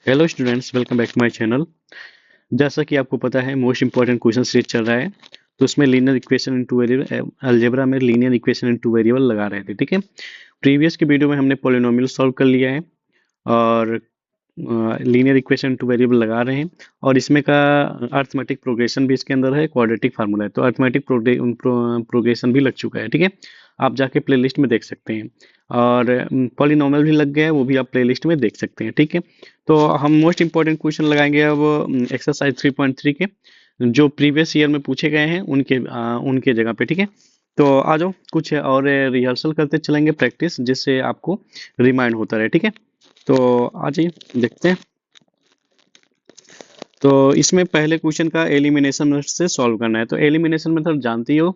Hello students, welcome back to my channel. जैसा कि आपको पता है, मोस्ट इंपॉर्टेंट क्वेश्चन सीरीज चल रहा है। तो उसमें linear equation into variable, algebra में लीनियर इक्वेशन इनटू वेरिएबल लगा रहे थे। ठीक है, प्रीवियस की वीडियो में हमने पॉलिनोमियल सॉल्व कर लिया है और लीनियर इक्वेशन टू वेरिएबल लगा रहे हैं। और इसमें का अर्थमेटिक प्रोग्रेशन भी इसके अंदर है, क्वाड्रेटिक फार्मूला है, तो अर्थमेटिक प्रोग्रेशन भी लग चुका है। ठीक है, आप जाके प्लेलिस्ट में देख सकते हैं। और पॉलिनोमियल भी लग गया है, वो भी आप प्लेलिस्ट में देख सकते हैं। ठीक है, तो हम मोस्ट इंपॉर्टेंट क्वेश्चन लगाएंगे अब एक्सरसाइज 3.3 के, जो प्रीवियस ईयर में पूछे गए हैं उनके जगह पे। ठीक है, तो आ जाओ कुछ और रिहर्सल करते चलेंगे, प्रैक्टिस, जिससे आपको रिमाइंड होता रहे। ठीक है, तो आ जाइए देखते हैं। तो इसमें पहले क्वेश्चन का एलिमिनेशन मेथड से सॉल्व करना है। तो एलिमिनेशन मेथड जानती हो,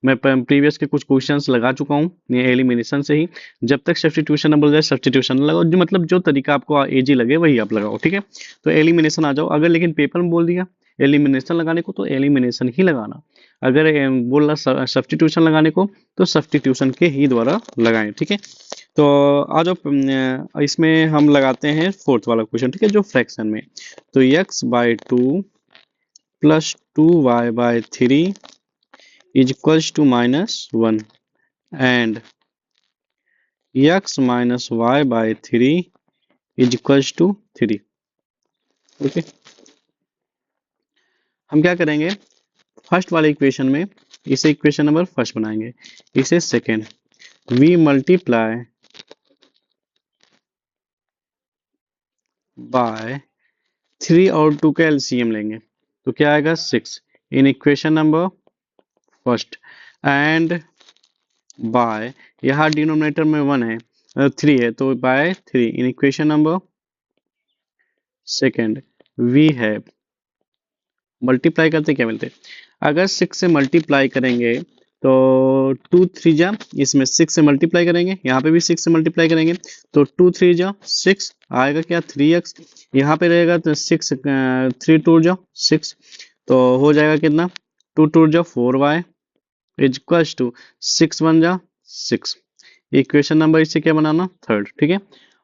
मैं प्रीवियस के कुछ क्वेश्चंस लगा चुका हूँ ये एलिमिनेशन से ही। जब तक सब्स्टिट्यूशन न बोल जाए सब्स्टिट्यूशन लगाओ, जो मतलब जो तरीका आपको इजी लगे वही आप लगाओ। ठीक है, तो एलिमिनेशन आ जाओ। अगर लेकिन पेपर में बोल दिया एलिमिनेशन लगाने को तो एलिमिनेशन ही लगाना। अगर बोल रहा सब्स्टिट्यूशन लगाने को तो सब्स्टिट्यूशन के ही द्वारा लगाएं। ठीक है, तो आ जाओ इसमें हम लगाते हैं फोर्थ वाला क्वेश्चन। ठीक है, जो फ्रैक्शन में, तो x/2 plus 2y/3 is equals to -1 and x minus y/3 is equals to 3। Okay, हम क्या करेंगे, फर्स्ट वाले इक्वेशन में इसे इक्वेशन नंबर फर्स्ट बनाएंगे, इसे सेकेंड। v मल्टीप्लाई बाय 3 और 2 का एलसीएम लेंगे तो क्या आएगा 6 in equation number first, and by, यहाँ डिनोमिनेटर में 1 है 3 है, तो by 3 in equation number second. We है मल्टीप्लाई करते क्या मिलते, अगर 6 से मल्टीप्लाई करेंगे तो 2 3 जा, इसमें 6 से मल्टीप्लाई करेंगे, यहाँ पे भी 6 से मल्टीप्लाई करेंगे तो 2 3 जा 6 आएगा, क्या 3x। यहाँ पे रहेगा तो 6 3 2 जा 6, तो हो जाएगा कितना 2 2 जा 4y इज इक्वल्स टू 6 1 जा 6। इक्वेशन नंबर इसे क्या बनाना, थर्ड। ठीक है,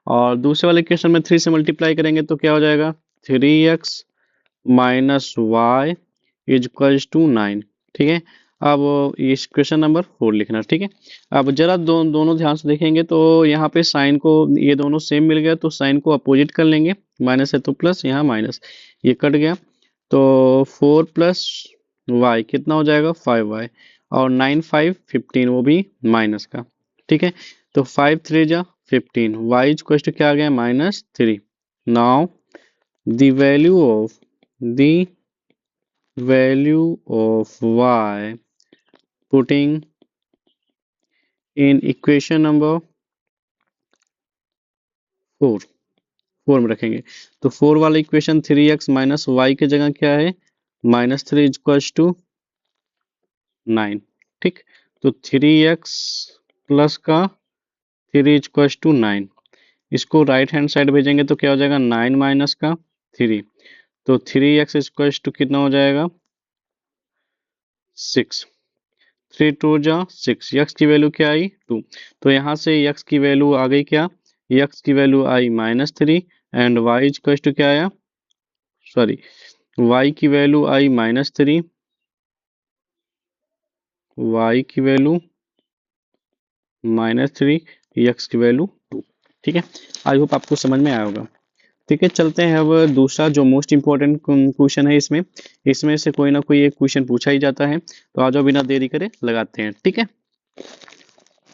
और दूसरे वाले इक्वेशन में 3 से मल्टीप्लाई करेंगे तो क्या हो जाएगा 3x minus Y is equals to 9। ठीक है, अब इस क्वेश्चन नंबर 4 लिखना। ठीक है, अब जरा दोनों ध्यान से देखेंगे तो यहाँ पे साइन को, ये दोनों सेम मिल गया तो साइन को अपोजिट कर लेंगे, माइनस है तो प्लस, यहाँ माइनस, ये कट गया तो 4 प्लस वाई कितना हो जाएगा 5y, और 9 5 15 वो भी माइनस का। ठीक है, तो 5 3 जा 15, वाई इज इक्वल्स टू क्या आ गया -3। Now the value of y putting in equation number 4 4 में रखेंगे तो 4 वाला इक्वेशन 3x माइनस वाई की जगह क्या है -3 इज इक्वल्स टू 9। ठीक, तो 3x प्लस का 3 इज इक्वल्स टू 9, इसको राइट हैंड साइड भेजेंगे तो क्या हो जाएगा 9 माइनस का 3, तो 3x इज इक्वल्स टू कितना हो जाएगा 6। 3 2 जा 6, यक्स की वैल्यू क्या आई 2, तो यहाँ से यक्स की वैल्यू आ गई क्या, यक्स की वैल्यू आई -3 एंड वाई इक्वल टू क्या आया, सॉरी, वाई की वैल्यू आई -3, वाई की वैल्यू -3, यक्स की वैल्यू 2। ठीक है, आई होप आपको समझ में आया होगा। ठीक है, चलते हैं अब दूसरा जो मोस्ट इंपॉर्टेंट क्वेश्चन है। इसमें इसमें से कोई ना कोई एक क्वेश्चन पूछा ही जाता है, तो आ जाओ बिना देरी करे लगाते हैं। ठीक है,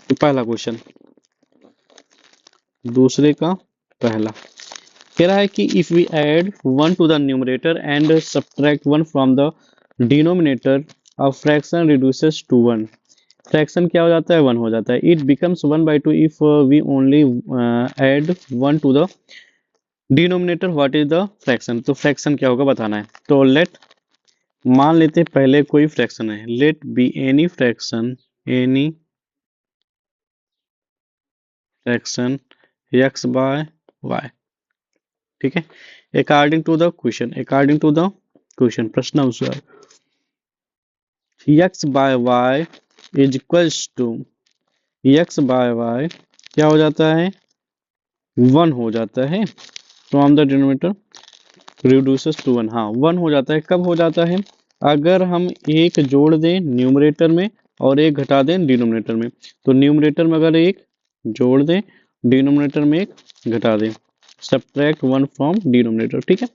तो पहला क्वेश्चन, दूसरे का पहला कह रहा है कि if we add 1 to the numerator and subtract 1 from the denominator, a fraction reduces to 1। Fraction क्या हो जाता है 1 हो जाता है। It becomes 1/2 if we only add 1 to the denominator, what is the fraction. तो फ्रैक्शन क्या होगा बताना है। तो लेट, मान लेते हैं पहले कोई फ्रैक्शन है, let be any fraction, any fraction x/y। ठीक है, according to the question, according to the question प्रश्न अनुसार x/y is equals to, x/y क्या हो जाता है 1 हो जाता है, from the denominator reduces to 1। हाँ 1 हो जाता है। कब हो जाता है? अगर हम एक जोड़ दें न्यूमरेटर में और एक घटा दें डिनोमिनेटर में। तो न्यूमरेटर में अगर एक जोड़ दें, डिनोमिनेटर में एक घटा दें, सब्ट्रैक्ट 1 फ्रॉम डिनोमिनेटर। ठीक है,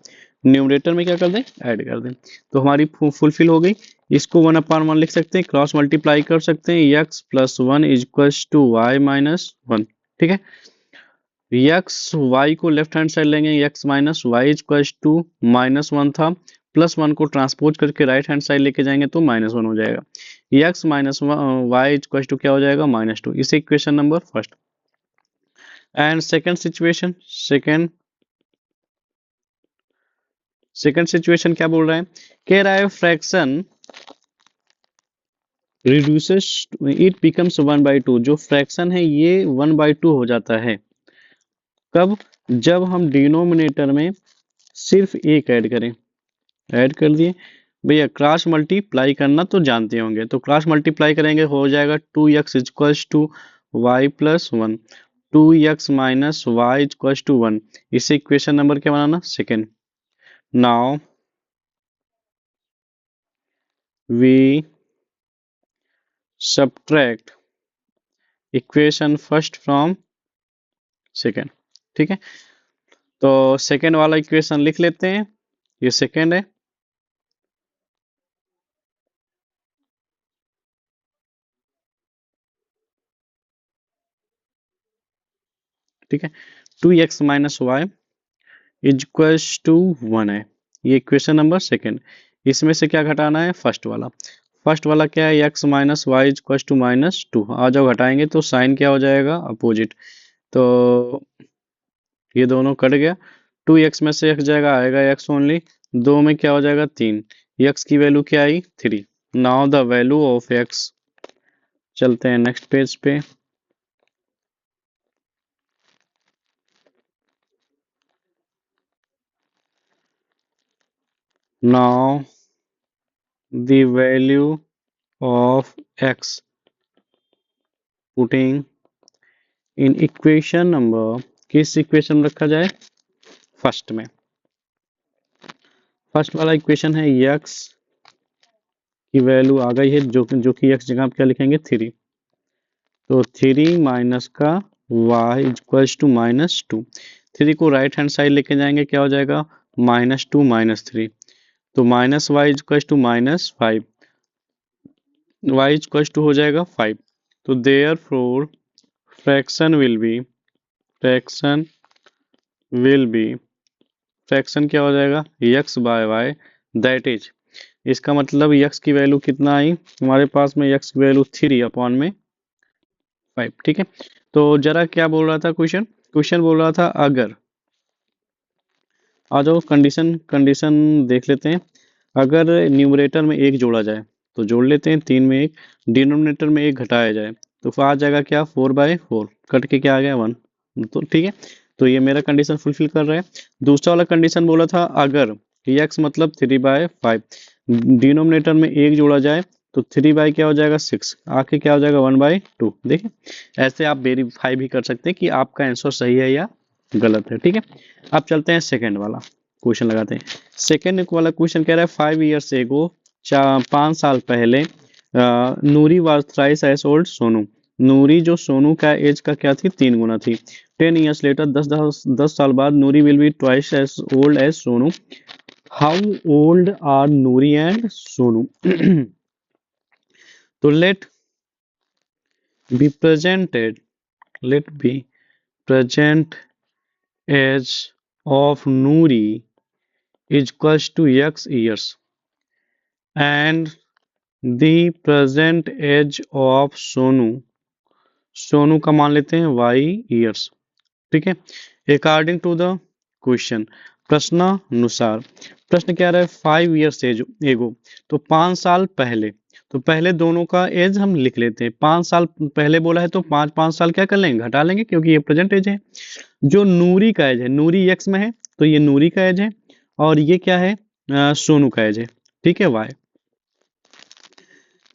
न्यूमरेटर में क्या कर दें? ऐड कर दें। तो हमारी फुलफिल हो गई। इसको 1/1 लिख सकते हैं, क्रॉस मल्टीप्लाई कर सकते हैं, x + 1 = y - 1। ठीक है, एक्स वाई को लेफ्ट हैंड साइड लेंगे, x - y = -1 था, +1 को ट्रांसपोज करके राइट हैंड साइड लेके जाएंगे तो -1 हो जाएगा। x - y = क्या हो जाएगा? -2। इसे equation number first. And second situation, second situation क्या बोल रहा है? कह रहा है फ्रैक्शन रिड्यूसेस इट बिकम्स 1/2। जो फ्रैक्शन है ये 1/2 हो जाता है। कब? जब हम डिनोमिनेटर में सिर्फ एक ऐड करें। ऐड कर दिए भैया, क्रॉस मल्टीप्लाई करना तो जानते होंगे, तो क्रॉस मल्टीप्लाई करेंगे, हो जाएगा 2x = y + 1, 2x - y = 1। इसे इक्वेशन नंबर क्या बनाना? Second. Now we subtract equation first from second. ठीक है, तो सेकेंड वाला इक्वेशन लिख लेते हैं, ये सेकेंड है। ठीक है, 2x - y = 1 है, ये इक्वेशन नंबर सेकेंड। इसमें से क्या घटाना है? फर्स्ट वाला। फर्स्ट वाला क्या है? x - y = -2। आ जाओ घटाएंगे तो साइन क्या हो जाएगा? अपोजिट। तो ये दोनों कट गया, 2x में से x जाएगा, आएगा x ओनली, 2 में क्या हो जाएगा? 3। x की वैल्यू क्या आई? 3। Now the value of x। चलते हैं नेक्स्ट पेज पे। Now the value of x putting in equation number, किस इक्वेशन में रखा जाए? फर्स्ट में। फर्स्ट वाला इक्वेशन है x की वैल्यू आ गई है, जो कि x जगह आप क्या लिखेंगे? 3। तो 3 माइनस का y = -2। 3 को राइट हैंड साइड लेके जाएंगे, क्या हो जाएगा? -2 - 3। तो -y = -5, y = हो जाएगा 5। तो therefore fraction will be, fraction will be, fraction क्या हो जाएगा? x/y, दैट इज, इसका मतलब x की वैल्यू कितना आई हमारे पास में? x की वैल्यू 3/5। ठीक है, तो जरा क्या बोल रहा था क्वेश्चन? क्वेश्चन बोल रहा था अगर, आ जाओ कंडीशन, कंडीशन देख लेते हैं। अगर न्यूमरेटर में एक जोड़ा जाए तो जोड़ लेते हैं, 3 में एक, डिनोमिनेटर में एक घटाया जाए तो फिर आ जाएगा क्या? 4/4, कट के क्या आ गया? 1। तो ठीक है, तो ये मेरा कंडीशन फुलफिल कर रहा है। दूसरा वाला कंडीशन बोला था अगर x मतलब 3/5, डिनोमिनेटर में एक जोड़ा जाए तो 3 क्या हो जाएगा? 6, आके क्या हो जाएगा? 1/2। देखिए, ऐसे आप वेरीफाई भी कर सकते हैं कि आपका आंसर सही है या गलत है। ठीक है, अब चलते हैं सेकंड वाला क्वेश्चन लगाते हैं। सेकंड वाला क्वेश्चन कह रहा है 5 years ago, 5 साल पहले, Noori was thrice as old Sonu. Noori जो सोनू का एज का क्या थी? 3 गुना थी। 10 years later, 10 साल बाद, Noori will be twice as old as Sonu. How old are Noori and Sonu? तो be presented let be present age of Noori is equals to x years and the present age of Sonu, Sonu का मान लेते हैं y years। ठीक है, according to the question, प्रश्नानुसार। प्रश्न क्या रहा है? 5 years एगो, तो 5 साल पहले। तो पहले दोनों का एज हम लिख लेते हैं, 5 साल पहले बोला है तो 5 साल क्या कर लेंगे? घटा लेंगे, क्योंकि ये प्रेजेंट एज है। जो नूरी का एज है, नूरी एक्स में है तो ये नूरी का एज है, और ये क्या है? सोनू का एज है। ठीक है, वाई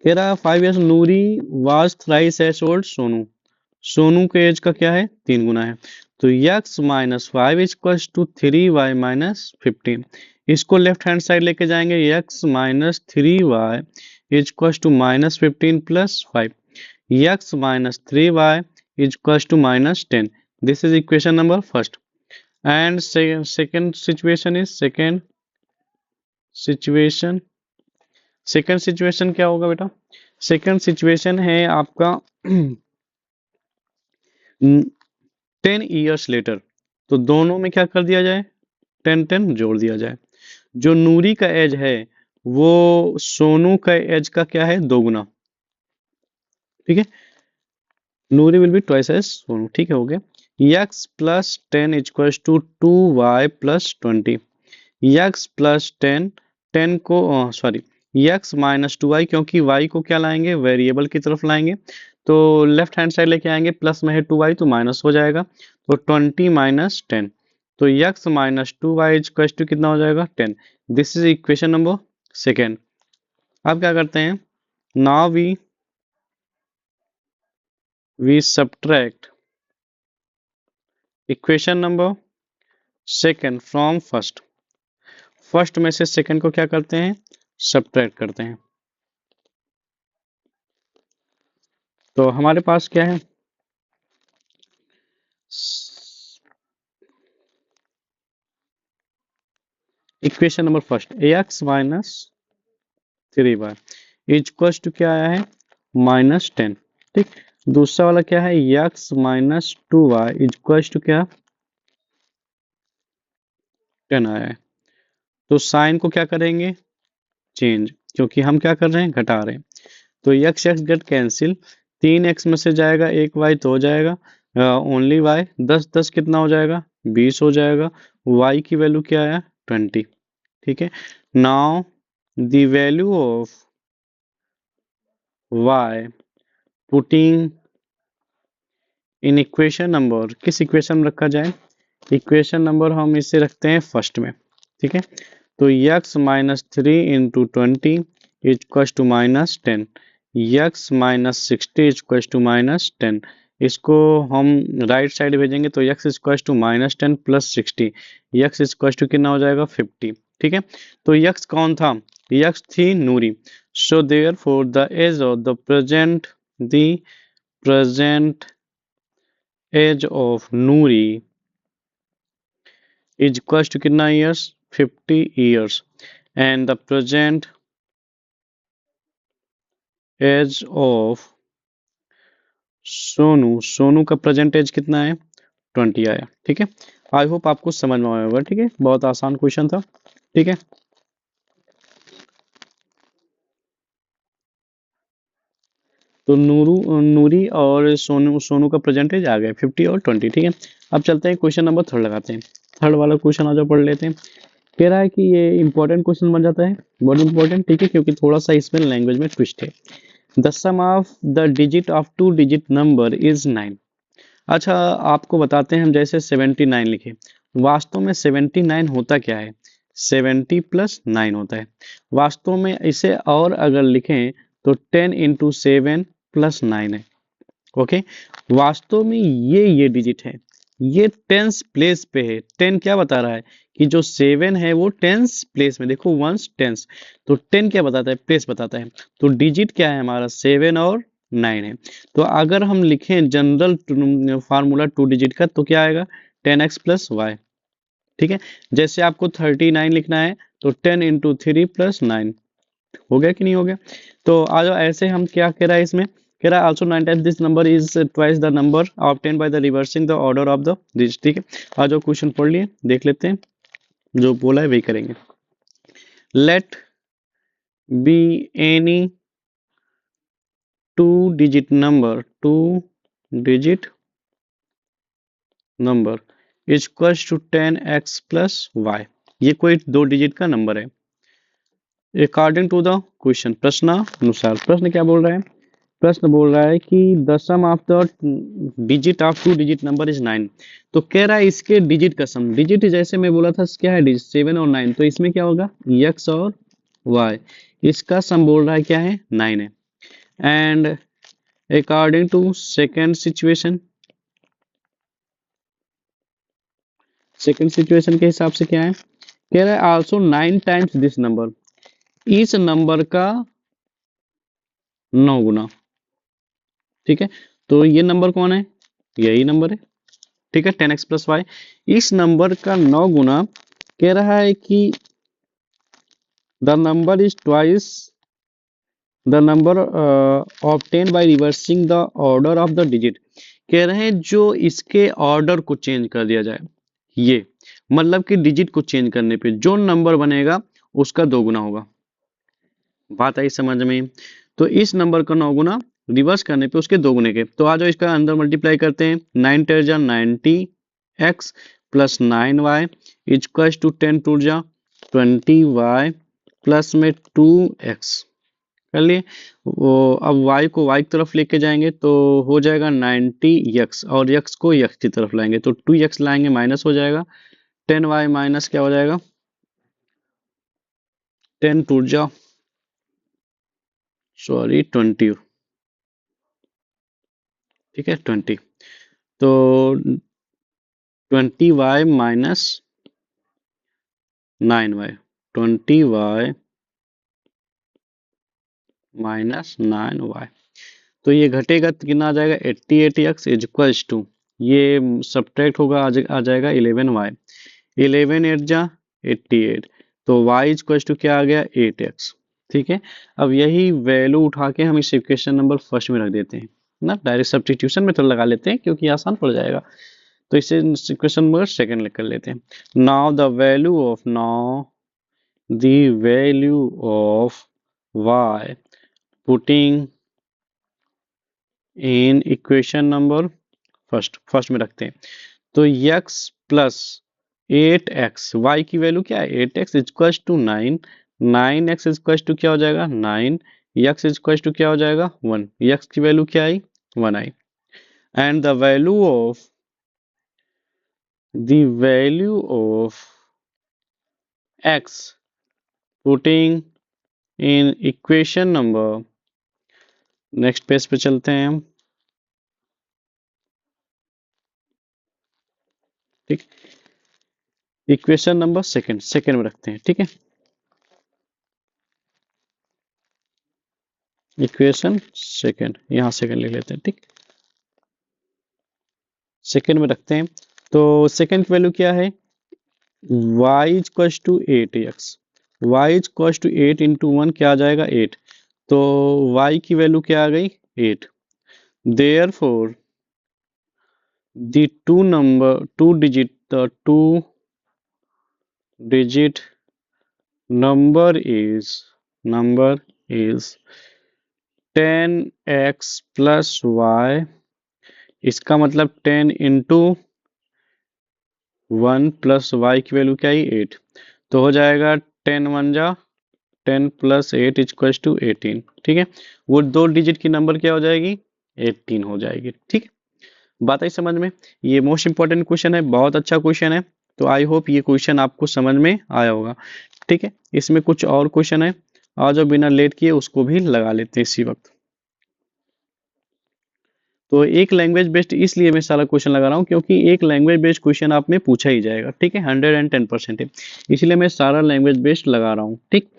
कह रहा है 5 years Noori was thrice as old Sonu. Sonu के एज का क्या है? 3 गुना है। तो x minus five equal to 3y minus 15। इसको लेफ्ट हैंड साइड लेके जाएंगे, x minus 3y equal to minus 15 plus 5, x minus 3y is equals to minus 10. This is equation number first. And second situation is second situation क्या होगा बेटा? Second situation है आपका 10 years later. तो दोनों में क्या कर दिया जाए, 10 जोड़ दिया जाए। जो नूरी का एज है वो सोनू का एज का क्या है, 2 गुना। ठीक है, Noori will be twice age Sonu. ठीक है, हो गया। x plus 10 equals to 2y plus 20। x plus 10, 10 को सॉरी x माइनस 2y, क्योंकि y को क्या लाएंगे, वेरिएबल की तरफ लाएंगे, तो लेफ्ट हैंड साइड लेके आएंगे, प्लस में है 2y तो माइनस हो जाएगा, तो 20 माइनस 10, तो x minus 2y equals to कितना हो जाएगा, 10। This is equation number second. अब क्या करते हैं, now we subtract equation number second from first. First में से सेकेंड को क्या करते हैं, सब्ट्रैक्ट करते हैं। तो हमारे पास क्या है, equation number first, ax minus 3y equal to क्या आया है, माइनस 10। ठीक, दूसरा वाला क्या है, x minus 2y equal to क्या, 10 आया है। तो साइन को क्या करेंगे, चेंज, क्योंकि हम क्या कर रहे हैं, घटा रहे हैं। तो x x get cancel, 3x में से जाएगा 1y तो हो जाएगा ओनली y, 10 10 कितना हो जाएगा, 20 हो जाएगा। y की वैल्यू क्या आया, 20। ठीक है, now the value of y putting in equation number, किस इक्वेशन में रखा जाए, इक्वेशन नंबर हम इसे रखते हैं फर्स्ट में। ठीक है, तो x minus 3 into 20 equal to minus 10, x minus 60 equal to minus 10। इसको हम राइट साइड भेजेंगे तो x equal to minus 10 plus 60, x equal to कितना हो जाएगा, 50। ठीक है, तो x कौन था, x थी Noori. So therefore the age of the present age of Noori is equals to कितना years, 50 years, and the present age of Sonu का प्रेजेंट एज कितना है, 20 आया। ठीक है, आई होप आपको समझ में आया होगा। ठीक है, बहुत आसान क्वेश्चन था। ठीक है, तो नूरी और सोनू का प्रेजेंट एज आ गया 50 और 20। ठीक है, अब चलते हैं क्वेश्चन नंबर थर्ड लगाते हैं। थर्ड वाला क्वेश्चन आ जाओ, पढ़ लेते हैं। कह रहा है कि ये इंपॉर्टेंट क्वेश्चन बन जाता है, बहुत इंपॉर्टेंट। ठीक है, क्योंकि थोड़ा सा इसमें लैंग्वेज में ट्विस्ट है। The sum of the digit of 2 digit number is 9। अच्छा, आपको बताते हैं, हम जैसे 79 लिखे, वास्तव में 79 होता क्या है, 70 प्लस 9 होता है। वास्तव में इसे और अगर लिखें तो 10 इंटू 7 प्लस 9 है। ओके, वास्तव में ये डिजिट है, ये टेंस प्लेस पे है। 10 क्या बता रहा है कि जो 7 है वो टेंस प्लेस में, देखो वंस टेंस, तो 10 क्या बताता है, प्लेस बताता है। तो डिजिट क्या है हमारा, 7 और 9 है। तो अगर हम लिखें जनरल फार्मूला 2 डिजिट का तो क्या आएगा, 10x प्लस वाई। ठीक है, जैसे आपको 39 लिखना है तो 10 इंटू 3 प्लस 9, हो गया कि नहीं हो गया। तो आज ऐसे हम क्या कह रहा है इसमें, कह रहा है also 9 times this number is twice the number obtain by the reversing the order of the digit. ठीक है, आज जो क्वेश्चन पढ़ लिए देख लेते हैं, जो बोला है वही करेंगे। Let be any 2 digit number is equal to 10x plus Y. ये कोई 2 डिजिट का नंबर है अकॉर्डिंग टू द क्वेश्चन, प्रश्नानुसार। प्रश्न क्या बोल रहा है, प्रश्न बोल रहा है कि the sum of the digit of 2 digit number is 9। तो कह रहा है इसके डिजिट का सम, डिजिट जैसे मैं बोला था क्या है, डिजिट 7 और 9, तो इसमें क्या होगा, x और y, इसका सम बोल रहा है क्या है, 9 है। And according to second situation, second situation के हिसाब से क्या है, कह रहा है आल्सो 9 टाइम्स दिस नंबर, इस नंबर का 9 गुना। ठीक है, तो ये नंबर कौन है, यही नंबर है। ठीक है, 10x प्लस वाई, इस नंबर का 9 गुना, कह रहा है कि the number is twice the number obtain by reversing the order of the digit. कह रहे हैं जो इसके ऑर्डर को चेंज कर दिया जाए, ये मतलब कि डिजिट को चेंज करने पे जो नंबर बनेगा उसका 2 गुना होगा। बात आई समझ में। तो इस नंबर का 9 गुना, रिवर्स करने पे उसके 2 गुने के। तो आ जाओ इसका अंदर मल्टीप्लाई करते हैं, 9 टेर जा 90x plus 9y equal to 10 to जा 20y प्लस में 2x कर लिए। वो अब y को y की तरफ लेके जाएंगे तो हो जाएगा 90x, और x को x की तरफ लाएंगे तो 2x लाएंगे, माइनस हो जाएगा, 10y माइनस क्या हो जाएगा, 10 टू जा सॉरी 20। ठीक है 20, तो 20y minus 9y, 20y minus 9y, तो ये घटेगा तो कितना आ जाएगा 88x इज इक्वल्स टू, ये सब्ट्रैक्ट होगा, आ जाएगा 11y, 11 8 जा 88, तो y इज इक्वल्स टू क्या आ गया 8x। ठीक है, अब यही वैल्यू उठा के हम इस इक्वेशन नंबर फर्स्ट में रख देते हैं ना, डायरेक्ट सब्स्टिट्यूशन में तो लगा लेते हैं क्योंकि आसान पड़ जाएगा। तो इसे इक्वेशन नंबर सेकंड कर लेते हैं। Now the value of y putting in equation number first में रखते हैं, तो x प्लस 8x, y की वैल्यू क्या है 8x equals to 9, 9x equals to क्या हो जाएगा 9, x इक्वल्स टू क्या हो जाएगा 1, x की वैल्यू क्या आई 1 आई, and the value of x putting in equation number, next page पे चलते हैं हम। ठीक, इक्वेशन नंबर सेकंड में रखते हैं। ठीक है, इक्वेशन सेकंड, यहाँ सेकंड लिख लेते हैं। ठीक, सेकंड में रखते हैं, तो सेकंड की वैल्यू क्या है y equals to 8x, y equals to 8 into 1 क्या आ जाएगा 8, तो y की वैल्यू क्या आ गई 8, therefore the two digit number is 10x plus y, इसका मतलब 10 इंटू 1 प्लस वाई की वैल्यू क्या आई 8, तो हो जाएगा 10 1 जा 10 प्लस 8 इक्वल्स टू 18। ठीक है, वो दो डिजिट की नंबर क्या हो जाएगी 18 हो जाएगी। ठीक है, बात आई समझ में। ये मोस्ट इंपॉर्टेंट क्वेश्चन है, बहुत अच्छा क्वेश्चन है, तो आई होप ये क्वेश्चन आपको समझ में आया होगा। ठीक है, इसमें कुछ और क्वेश्चन है, और जो बिना लेट किए उसको भी लगा लेते हैं इसी वक्त। तो एक लैंग्वेज बेस्ड इसलिए मैं सारा क्वेश्चन लगा रहा हूँ क्योंकि एक लैंग्वेज बेस्ड क्वेश्चन आप में पूछा ही जाएगा। ठीक है, 110% है, इसलिए मैं सारा लैंग्वेज बेस्ड लगा रहा हूँ। ठीक,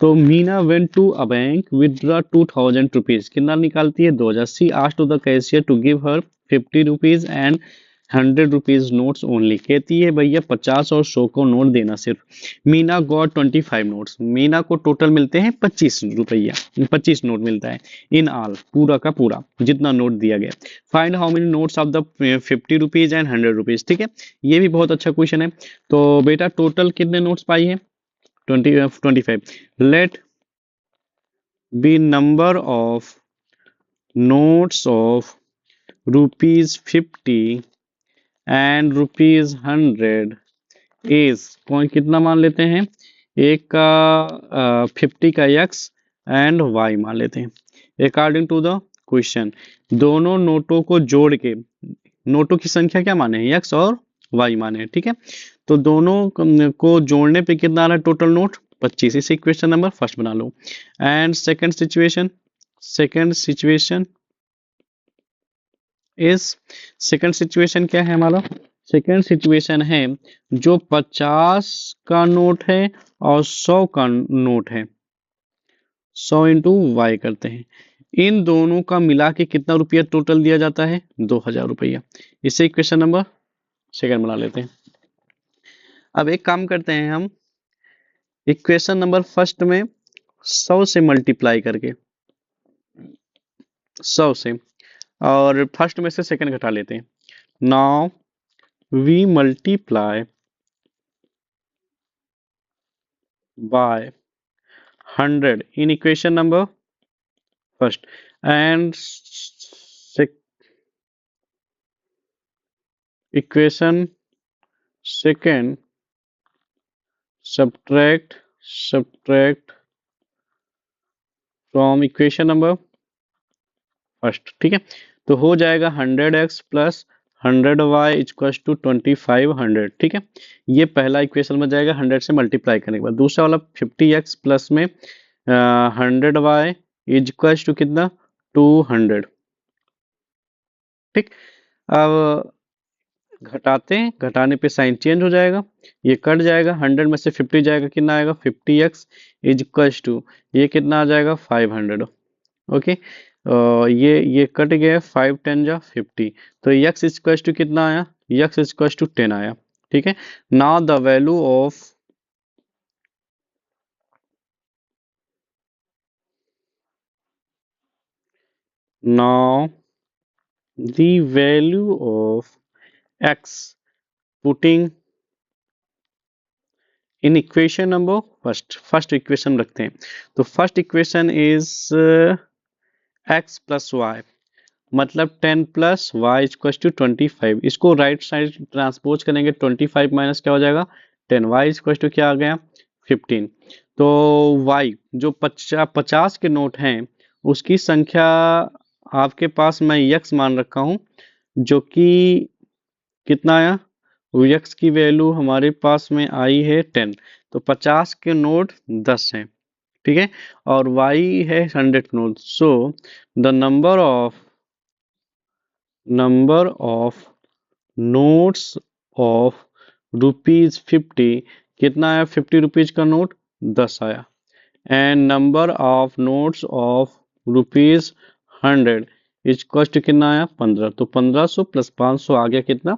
तो Meena went to a bank withdraw 2000 rupees, कितना निकालती है 2000। She asked to the cashier to give her 50 rupees and 100 rupees notes only, कहती है भैया 50 और 100 को नोट देना सिर्फ। मीना गॉट 25 नोट्स, मीना को टोटल मिलते हैं 25 रुपया, 25 नोट मिलता है इन ऑल, पूरा का पूरा जितना नोट दिया गया। Find how many notes of the 50 rupees and 100 rupees. ठीक है, ये भी बहुत अच्छा क्वेश्चन है। तो बेटा टोटल कितने नोट्स पाई है 25। Let be number of notes of ₹50 and ₹100 is, कौन कितना मान लेते हैं, एक का 50 का x एंड y मान लेते हैं अकॉर्डिंग टू द क्वेश्चन। दोनों नोटों को जोड़ के, नोटों की संख्या क्या माने x और y माने। ठीक है, तो दोनों को जोड़ने पे कितना आ रहा है टोटल नोट 25, इसे क्वेश्चन नंबर फर्स्ट बना लो। And second situation is, second situation क्या है हमारा, सेकेंड सिचुएशन है जो 50 का नोट है और 100 का नोट है, 100 इंटू वाई करते हैं, इन दोनों का मिला के कितना रुपया टोटल दिया जाता है, 2000 रुपया। इसे इक्वेशन नंबर सेकंड बना लेते हैं। अब एक काम करते हैं हम, इक्वेशन नंबर फर्स्ट में 100 से मल्टीप्लाई करके, 100 से, और फर्स्ट में से सेकंड घटा लेते हैं। Now we multiply by 100 in equation number first, and equation second subtract from equation number first। ठीक है, तो हो जाएगा 100x plus 100y equal to 2500। ठीक है, ये पहला इक्वेशन बन जाएगा 100 से मल्टीप्लाई करने के बाद। दूसरा वाला 50x प्लस में 100y इक्वल टू कितना, 200। ठीक, अब घटाते हैं, घटाने पे साइन चेंज हो जाएगा, ये कट जाएगा, 100 में से 50 जाएगा, कितना आएगा 50x इज इक्वल टू, ये कितना आ जाएगा 500। ओके, ये कट गया, 5 10 जा 50, तो x इज इक्वल टू कितना आया, x इज इक्वल टू 10 आया। ठीक है, now the value of now the value of x putting in equation number first equation रखते हैं, तो first equation is x plus y, मतलब 10 प्लस वाई इक्वल टू 25। इसको राइट साइड ट्रांसपोज करेंगे, 25 minus क्या हो जाएगा 10, वाई इक्वल टू क्या आ गया 15। तो y जो 50 के नोट हैं उसकी संख्या आपके पास मैं x मान रखा हूं, जो कि कितना आया, x की वैल्यू हमारे पास में आई है 10, तो 50 के नोट 10 हैं। ठीक है, और y है 100 note, so the number of notes of ₹50, कितना आया 50 रुपीज का नोट 10 आया, and number of notes of ₹100 is cost कितना आया 15, तो 1500 प्लस 500 आ गया कितना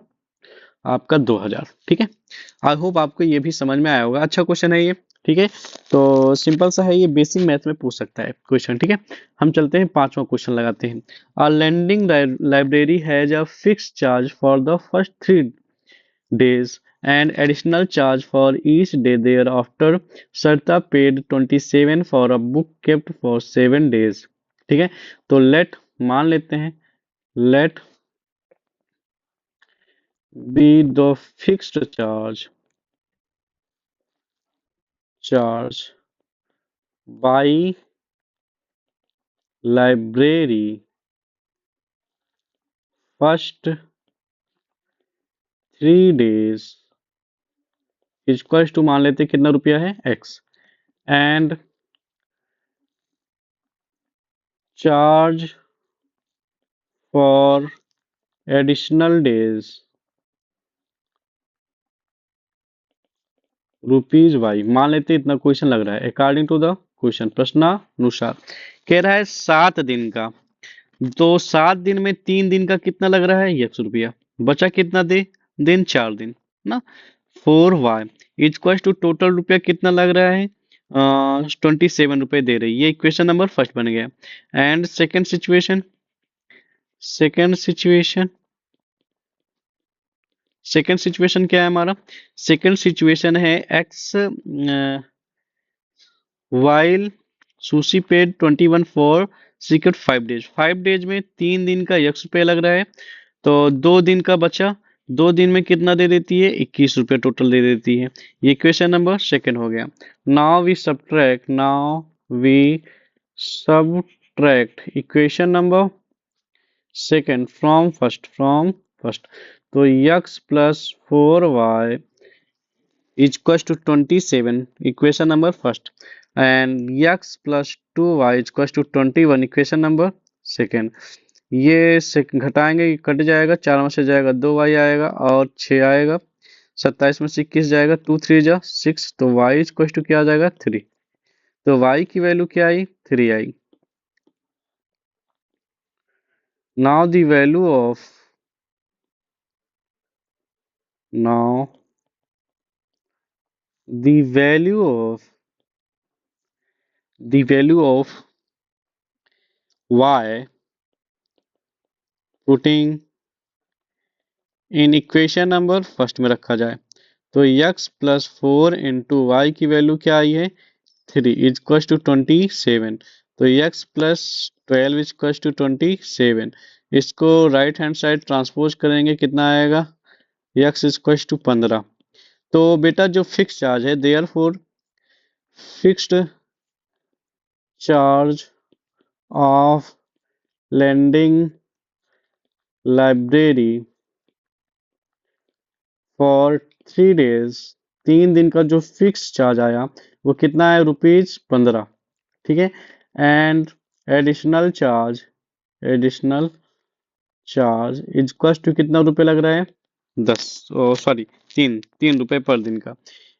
आपका 2000। ठीक है, आई होप आपको ये भी समझ में आया होगा। अच्छा क्वेश्चन है ये। ठीक है, तो सिंपल सा है, ये बेसिक मैथ में पूछ सकता है क्वेश्चन। ठीक है, हम चलते हैं पांचवा क्वेश्चन लगाते हैं। A lending library has a fix charge for the first 3 days and additional charge for each day thereafter। Sarta paid 27 for a book kept for 7 days। ठीक है, तो लेट मान लेते हैं, let be the fixed charge by library first 3 days equal to, मान लेते हैं कितना रुपया है x, and charge for additional days ₹y। मान लेते इतना क्वेश्चन लग रहा है अकॉर्डिंग टू द क्वेश्चन, प्रश्नानुसार कह रहा है 7 दिन का, तो 7 दिन में 3 दिन का कितना लग रहा है 100 रुपया, बचा कितना दिन 4 दिन ना, 4y इक्वल टू टोटल रुपया कितना लग रहा है 27 रुपए दे रही है। ये इक्वेशन नंबर फर्स्ट बन गया। And second situation second situation क्या है हमारा, सेकेंड सिचुएशन है x while sushi paid 21 for secret 5 days, 5 days में 3 दिन का 100 रुपये लग रहा है, तो 2 दिन का बचा, 2 दिन में कितना दे देती है 21 रुपये टोटल दे देती है। ये इक्वेशन नंबर सेकेंड हो गया। Now we subtract equation number second from first, तो x plus 4y equal to 27 equation number first, and x plus 2y equal to 21 equation number second. ये से घटाएंगे, ये कट जाएगा, 4 में से जाएगा 2y आएगा और 6 आएगा, 27 में से 21 जाएगा, 2 3 जा 6, तो y इक्वल टू क्या आ जाएगा 3। तो y की वैल्यू क्या आई 3 आई। Now the value of now the value of y putting in equation number first में रखा जाए, तो x प्लस 4 इंटू वाई की वैल्यू क्या आई है 3 इक्वल टू 27। तो x प्लस 12 इक्वल टू 27, इसको राइट हैंड साइड ट्रांसपोज करेंगे, कितना आएगा x इक्वल टू 15। तो बेटा जो फिक्स चार्ज है, there for fixed charge of lending library for 3 days, 3 दिन का जो फिक्स चार्ज आया वो कितना है ₹15, ठीक है। And additional charge additional charge equal to कितना रुपए लग रहा है 10, सॉरी 3 रुपए पर दिन का,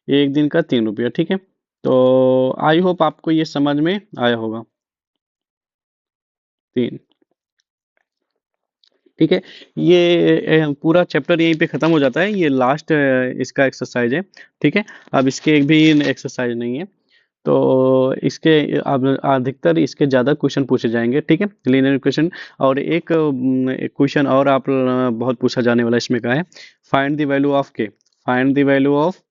एक दिन का 3 रुपया, ठीक है। तो आई होप आपको ये समझ में आया होगा। 3, ठीक है। ये पूरा चैप्टर यहीं पे खत्म हो जाता है, ये लास्ट इसका एक्सरसाइज है, ठीक है। अब इसके एक भी एक्सरसाइज नहीं है, तो इसके अब अधिकतर इसके ज़्यादा क्वेश्चन पूछे जाएंगे, ठीक है, लीनियर इक्वेशन। और एक क्वेश्चन और आप बहुत पूछा जाने वाला इसमें का है, find the value of k, find the value of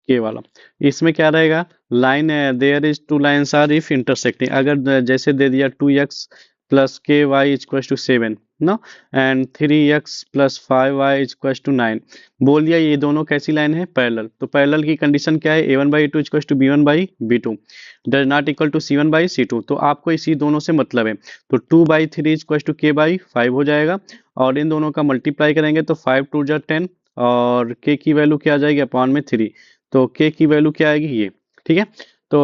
k वाला। इसमें क्या रहेगा, line there is two lines are if intersecting, अगर जैसे दे दिया 2x plus k y equal to 7 no, and 3x plus 5y equal to 9, बोल दिया ये दोनों कैसी लाइन है पैरेलल। तो पैरेलल की कंडीशन क्या है, a1/a2 equal to b1/b2 does not equal to c1/c2। तो आपको इसी दोनों से मतलब है, तो 2/3 इक्वल टू k/5 हो जाएगा, और इन दोनों का मल्टीप्लाई करेंगे तो 5 2 जा 10, और k की वैल्यू क्या आ जाएगी अपॉन में 3, तो k की वैल्यू क्या आएगी ये, ठीक है। तो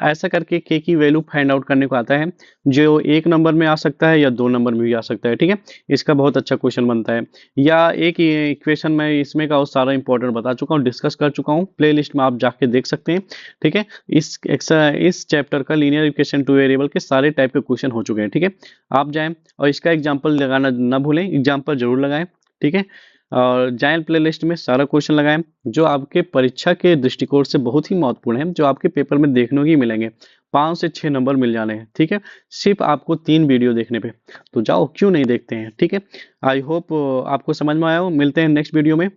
ऐसा करके k की वैल्यू फाइंड आउट करने को आता है, जो 1 नंबर में आ सकता है या 2 नंबर में भी आ सकता है, ठीक है। इसका बहुत अच्छा क्वेश्चन बनता है, या एक इक्वेशन में इसमें का सारा इंपॉर्टेंट बता चुका हूँ, डिस्कस कर चुका हूँ, प्लेलिस्ट में आप जाके देख सकते हैं, ठीक है। इस चैप्टर का लीनियर इक्वेशन टू वेरिएबल के सारे टाइप के क्वेश्चन हो चुके हैं, ठीक है। आप जाएं और इसका एग्जाम्पल लगाना ना भूलें, एग्जाम्पल जरूर लगाएं, ठीक है। और जाइंट प्लेलिस्ट में सारा क्वेश्चन लगाएं जो आपके परीक्षा के दृष्टिकोण से बहुत ही महत्वपूर्ण है, जो आपके पेपर में देखने ही मिलेंगे, 5 से 6 नंबर मिल जाने हैं, ठीक है, सिर्फ आपको 3 वीडियो देखने पे। तो जाओ, क्यों नहीं देखते हैं, ठीक है। आई होप आपको समझ में आया हो। मिलते हैं नेक्स्ट वीडियो में।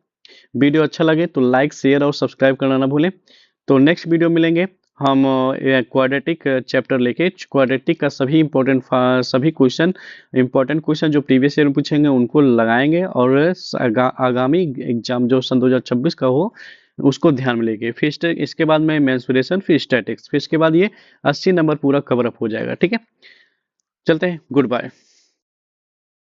वीडियो अच्छा लगे तो लाइक शेयर और सब्सक्राइब करना ना भूलें। तो नेक्स्ट वीडियो मिलेंगे हम क्वाड्रेटिक चैप्टर लेके, क्वाड्रेटिक का सभी क्वेश्चन, इंपॉर्टेंट क्वेश्चन जो प्रीवियस ईयर में पूछेंगे उनको लगाएंगे, और आगामी एग्जाम जो सन 2026 का हो उसको ध्यान में लेके, फिर इसके बाद में मेंसुरेशन, फिर स्टैटिक्स, फिर इसके बाद ये 80 नंबर पूरा कवर अप हो जाएगा, ठीक है। चलते हैं, गुड बाय।